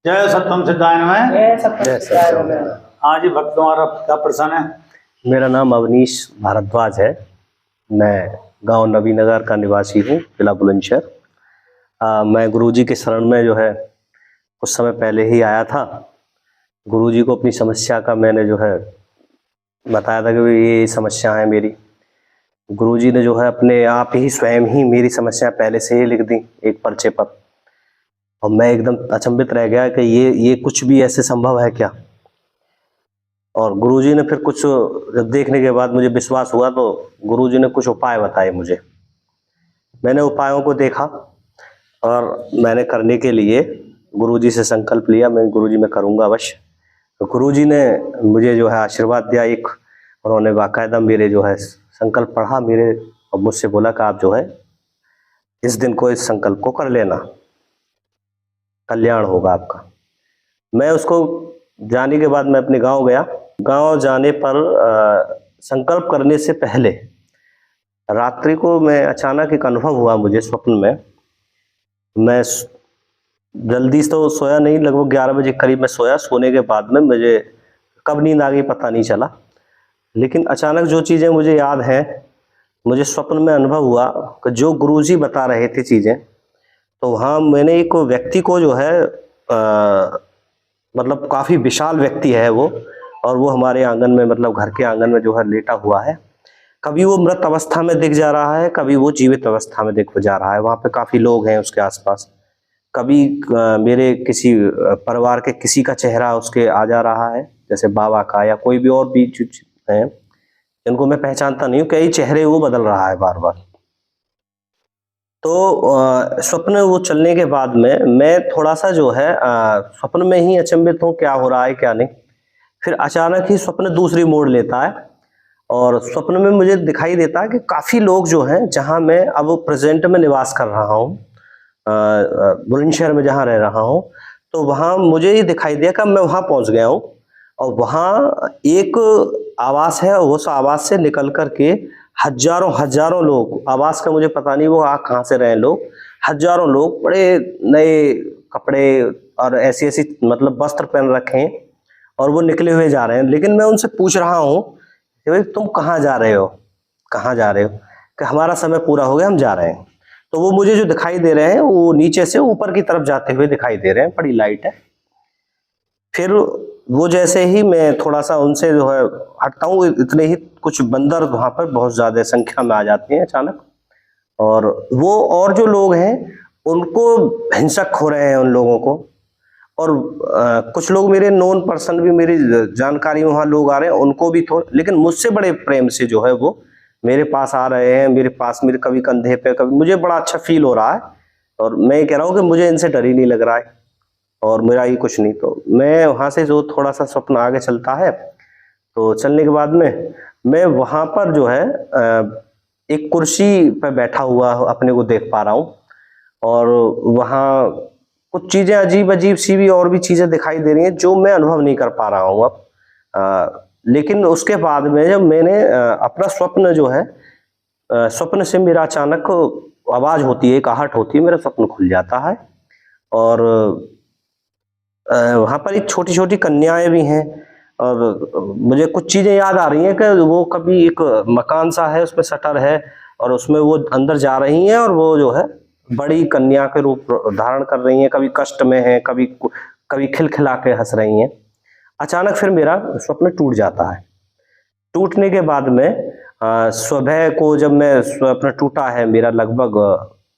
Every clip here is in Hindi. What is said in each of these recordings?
जय सत्यम सिद्धायन में। जय सत्यम सिद्धायन में। हाँ जी भक्त, तुम्हारा क्या प्रश्न है? मेरा नाम अवनीश भारद्वाज है। मैं गांव नवीनगर का निवासी हूँ, जिला बुलंदशहर। मैं गुरुजी के शरण में जो है कुछ समय पहले ही आया था। गुरुजी को अपनी समस्या का मैंने जो है बताया था कि ये समस्या है मेरी। गुरुजी ने जो है अपने आप ही स्वयं ही मेरी समस्या पहले से ही लिख दी एक पर्चे पर, और मैं एकदम अचंभित रह गया कि ये कुछ भी ऐसे संभव है क्या। और गुरुजी ने फिर कुछ जब देखने के बाद मुझे विश्वास हुआ तो गुरुजी ने कुछ उपाय बताए मुझे। मैंने उपायों को देखा और मैंने करने के लिए गुरुजी से संकल्प लिया, मैं गुरुजी में करूँगा अवश्य। तो गुरुजी ने मुझे जो है आशीर्वाद दिया एक, उन्होंने बाकायदा मेरे जो है संकल्प पढ़ा मेरे और मुझसे बोला कि आप जो है इस दिन को इस संकल्प को कर लेना, कल्याण होगा आपका। मैं उसको जाने के बाद मैं अपने गांव गया। गांव जाने पर संकल्प करने से पहले रात्रि को मैं अचानक एक अनुभव हुआ मुझे स्वप्न में। मैं जल्दी तो सोया नहीं, लगभग 11 बजे करीब मैं सोया। सोने के बाद में मुझे कब नींद आ गई पता नहीं चला, लेकिन अचानक जो चीज़ें मुझे याद हैं, मुझे स्वप्न में अनुभव हुआ कि जो गुरुजी बता रहे थे चीज़ें, तो वहाँ मैंने एक व्यक्ति को जो है मतलब काफ़ी विशाल व्यक्ति है वो, और वो हमारे आंगन में मतलब घर के आंगन में जो है लेटा हुआ है। कभी वो मृत अवस्था में दिख जा रहा है, कभी वो जीवित अवस्था में दिख जा रहा है। वहाँ पे काफ़ी लोग हैं उसके आसपास। कभी मेरे किसी परिवार के किसी का चेहरा उसके आ जा रहा है, जैसे बाबा का या कोई भी और भी हैं जिनको मैं पहचानता नहीं हूँ, कई चेहरे वो बदल रहा है बार बार। तो स्वप्न वो चलने के बाद में मैं थोड़ा सा जो है स्वप्न में ही अचंभित हूँ क्या हो रहा है क्या नहीं। फिर अचानक ही स्वप्न दूसरी मोड़ लेता है और स्वप्न में मुझे दिखाई देता है कि काफ़ी लोग जो हैं, जहाँ मैं अब प्रेजेंट में निवास कर रहा हूँ, बुलंदशहर में जहाँ रह रहा हूँ, तो वहाँ मुझे ये दिखाई दिया कि मैं वहाँ पहुँच गया हूँ। और वहाँ एक आवास है, उस आवास से निकल कर के हजारों लोग, आवास का मुझे पता नहीं वो आ कहाँ से रहे लोग, हजारों लोग बड़े नए कपड़े और ऐसी ऐसी मतलब वस्त्र पहन रखे हैं और वो निकले हुए जा रहे हैं। लेकिन मैं उनसे पूछ रहा हूँ कि भाई तुम कहाँ जा रहे हो, कहाँ जा रहे हो? कि हमारा समय पूरा हो गया, हम जा रहे हैं। तो वो मुझे जो दिखाई दे रहे हैं वो नीचे से ऊपर की तरफ जाते हुए दिखाई दे रहे हैं, बड़ी लाइट है। फिर वो जैसे ही मैं थोड़ा सा उनसे जो है हटता हूँ, इतने ही कुछ बंदर वहाँ पर बहुत ज़्यादा संख्या में आ जाते हैं अचानक, और वो और जो लोग हैं उनको हिंसक हो रहे हैं उन लोगों को। और कुछ लोग मेरे नोन पर्सन भी, मेरी जानकारी में वहाँ लोग आ रहे हैं, उनको भी लेकिन मुझसे बड़े प्रेम से जो है वो मेरे पास आ रहे हैं, मेरे पास, मेरे कभी कंधे पे, कभी, मुझे बड़ा अच्छा फील हो रहा है। और मैं ये कह रहा हूँ कि मुझे इनसे डर ही नहीं लग रहा है और मेरा ही कुछ नहीं। तो मैं वहाँ से जो थोड़ा सा स्वप्न आगे चलता है, तो चलने के बाद में मैं वहाँ पर जो है एक कुर्सी पर बैठा हुआ अपने को देख पा रहा हूँ, और वहाँ कुछ चीज़ें अजीब अजीब सी भी और भी चीज़ें दिखाई दे रही हैं जो मैं अनुभव नहीं कर पा रहा हूँ अब। लेकिन उसके बाद में जब मैंने अपना स्वप्न जो है, स्वप्न से मेरा अचानक आवाज़ होती है, एक आहट होती है, मेरा स्वप्न खुल जाता है। और वहाँ पर एक छोटी छोटी कन्याएं भी हैं, और मुझे कुछ चीज़ें याद आ रही हैं कि वो कभी एक मकान सा है, उसमें शटर है और उसमें वो अंदर जा रही हैं और वो जो है बड़ी कन्या के रूप धारण कर रही हैं, कभी कष्ट में है, कभी खिलखिला के हंस रही हैं। अचानक फिर मेरा स्वप्न टूट जाता है। टूटने के बाद में सुबह को जब मैं स्वप्न टूटा है मेरा, लगभग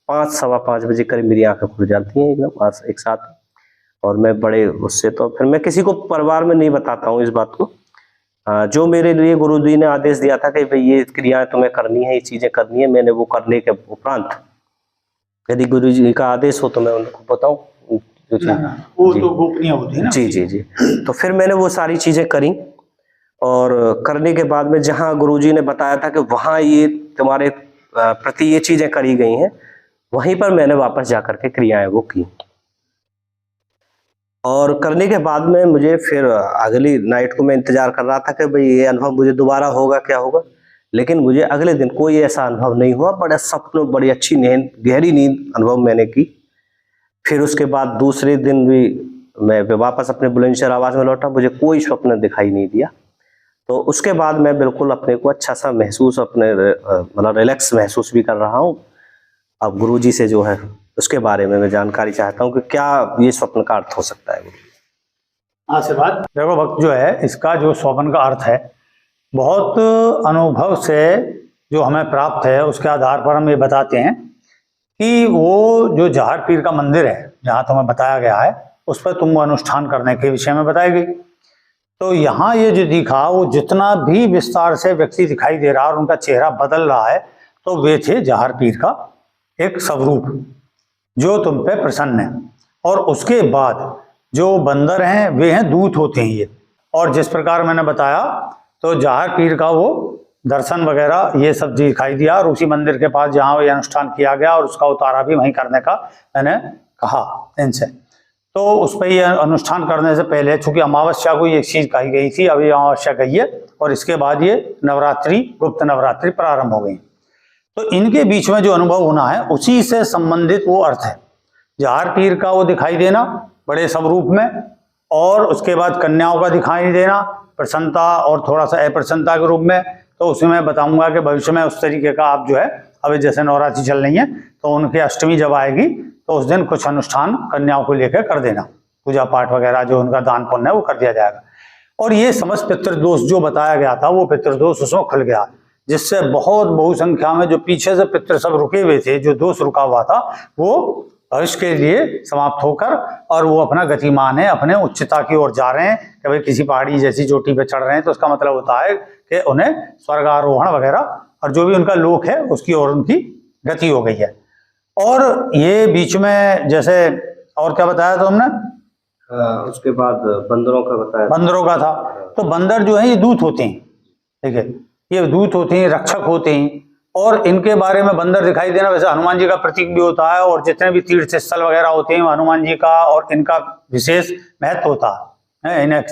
5 सवा 5 बजे करीब मेरी आंखें खुल जाती हैं एकदम एक साथ, और मैं बड़े उससे, तो फिर मैं किसी को परिवार में नहीं बताता हूँ इस बात को। जो मेरे लिए गुरुजी ने आदेश दिया था कि भाई ये क्रियाएं तुम्हें करनी है, ये चीज़ें करनी है, मैंने वो करने के उपरांत यदि गुरुजी का आदेश हो तो मैं उनको बताऊं। वो तो गोपनीय होती है ना। जी। तो फिर मैंने वो सारी चीज़ें करी, और करने के बाद में जहाँ गुरुजी ने बताया था कि वहाँ ये तुम्हारे प्रति ये चीज़ें करी गई हैं, वहीं पर मैंने वापस जाकर के क्रियाएं वो की। और करने के बाद में मुझे फिर अगली नाइट को मैं इंतजार कर रहा था कि भाई ये अनुभव मुझे दोबारा होगा क्या होगा, लेकिन मुझे अगले दिन कोई ऐसा अनुभव नहीं हुआ। बड़ा स्वप्न, बड़ी अच्छी नींद, गहरी नींद अनुभव मैंने की। फिर उसके बाद दूसरे दिन भी मैं वापस अपने बुलंदशहर आवास में लौटा, मुझे कोई स्वप्न दिखाई नहीं दिया। तो उसके बाद मैं बिल्कुल अपने को अच्छा सा महसूस, अपने मतलब रिलैक्स महसूस भी कर रहा हूँ। अब गुरुजी से जो है उसके बारे में मैं जानकारी चाहता हूँ कि क्या ये स्वप्न का अर्थ हो सकता है। आशीर्वाद। देखो भक्त जो है, इसका जो स्वप्न का अर्थ है, बहुत अनुभव से जो हमें प्राप्त है उसके आधार पर हम ये बताते हैं कि वो जो जहार पीर का मंदिर है जहाँ तुम्हें बताया गया है, उस पर तुमको अनुष्ठान करने के विषय में बताई गई। तो यहाँ ये जो दिखा, वो जितना भी विस्तार से व्यक्ति दिखाई दे रहा और उनका चेहरा बदल रहा है, तो वे थे जहार पीर का एक स्वरूप जो तुम पे प्रसन्न है। और उसके बाद जो बंदर हैं वे हैं दूत होते हैं ये। और जिस प्रकार मैंने बताया, तो जहार पीर का वो दर्शन वगैरह ये सब दिखाई दिया, और उसी मंदिर के पास जहाँ ये अनुष्ठान किया गया और उसका उतारा भी वहीं करने का मैंने कहा इनसे। तो उस पर ये अनुष्ठान करने से पहले, चूंकि अमावस्या को एक चीज कही गई थी, अभी अमावस्या गई है और इसके बाद ये नवरात्रि, गुप्त नवरात्रि प्रारंभ हो गई। तो इनके बीच में जो अनुभव होना है उसी से संबंधित वो अर्थ है। जहार पीर का वो दिखाई देना बड़े स्वरूप में, और उसके बाद कन्याओं का दिखाई देना प्रसन्नता और थोड़ा सा अप्रसन्नता के रूप में। तो उसमें मैं बताऊंगा कि भविष्य में उस तरीके का आप जो है, अभी जैसे नवरात्रि चल रही है तो उनकी अष्टमी जब आएगी तो उस दिन कुछ अनुष्ठान कन्याओं को लेकर कर देना, पूजा पाठ वगैरह जो उनका दान पुण्य है वो कर दिया जाएगा। और ये समस्त पितृदोष जो बताया गया था, वो पितृदोष उसमें खुल गया, जिससे बहुत बहुसंख्या में जो पीछे से पितृ सब रुके हुए थे, जो दोष रुका हुआ था, वो भविष्य के लिए समाप्त होकर और वो अपना गतिमान है, अपने उच्चता की ओर जा रहे हैं। कि भाई किसी पहाड़ी जैसी चोटी पे चढ़ रहे हैं तो उसका मतलब होता है कि उन्हें स्वर्गारोहण वगैरह और जो भी उनका लोक है उसकी ओर उनकी गति हो गई है। और ये बीच में जैसे और क्या बताया था हमने, उसके बाद बंदरों का बताया, बंदरों का था। तो बंदर जो है ये दूत होते हैं, ठीक है, ये दूत होते हैं, रक्षक होते हैं। और इनके बारे में बंदर दिखाई देना वैसे हनुमान जी का प्रतीक भी होता है, और जितने भी तीर्थ स्थल वगैरह होते हैं हनुमान जी का और इनका विशेष महत्व होता है। इन्हें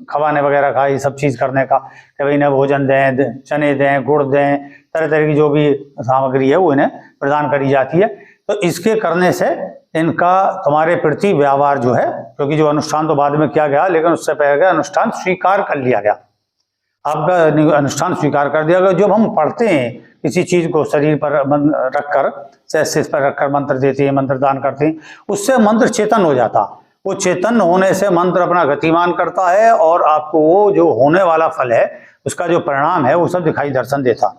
खवाने वगैरह का, ये सब चीज करने का, कि भाई इन्हें भोजन दें, चने दें, गुड़ दें, तरह तरह की जो भी सामग्री है वो इन्हें प्रदान करी जाती है। तो इसके करने से इनका तुम्हारे प्रति व्यवहार जो है, क्योंकि जो अनुष्ठान तो बाद में किया गया, लेकिन उससे पहले अनुष्ठान स्वीकार कर लिया गया, आपका अनुष्ठान स्वीकार कर दिया गया। जब हम पढ़ते हैं किसी चीज को शरीर पर रखकर, सिर पर रखकर मंत्र देते हैं, मंत्र दान करते हैं, उससे मंत्र चेतन हो जाता। वो चेतन होने से मंत्र अपना गतिमान करता है और आपको वो जो होने वाला फल है, उसका जो परिणाम है, वो सब दिखाई दर्शन देता,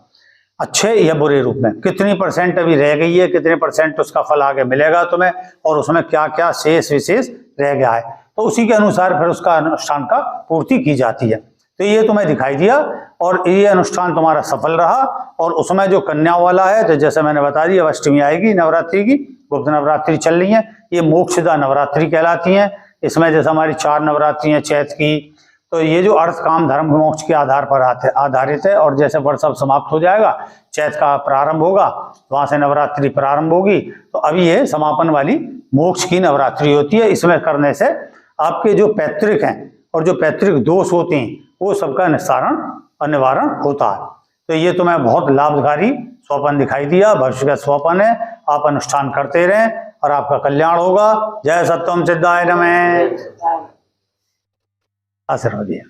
अच्छे या बुरे रूप में। कितनी % अभी रह गई है, कितने % उसका फल आगे मिलेगा तुम्हें, और उसमें क्या क्या शेष विशेष रह गया है, तो उसी के अनुसार फिर उसका अनुष्ठान का पूर्ति की जाती है। तो ये तुम्हें दिखाई दिया और ये अनुष्ठान तुम्हारा सफल रहा। और उसमें जो कन्या वाला है, तो जैसे मैंने बता दिया, अष्टमी आएगी नवरात्रि की, गुप्त नवरात्रि चल रही है, ये मोक्षदा नवरात्रि कहलाती हैं। इसमें जैसे हमारी 4 नवरात्रि हैं चैत की, तो ये जो अर्थ काम धर्म मोक्ष के आधार पर आधारित है। और जैसे वर्ष अब समाप्त हो जाएगा, चैत का प्रारंभ होगा, वहां से नवरात्रि प्रारंभ होगी, तो अभी ये समापन वाली मोक्ष की नवरात्रि होती है। इसमें करने से आपके जो पैतृक हैं और जो पैतृक दोष होते हैं, वो सबका निस्तारण और निवारण होता है। तो ये तुम्हें बहुत लाभकारी स्वप्न दिखाई दिया, भविष्य का स्वप्न है। आप अनुष्ठान करते रहें और आपका कल्याण होगा। जय सत्यम सिद्धाय नमः। आशीर्वाद दिया।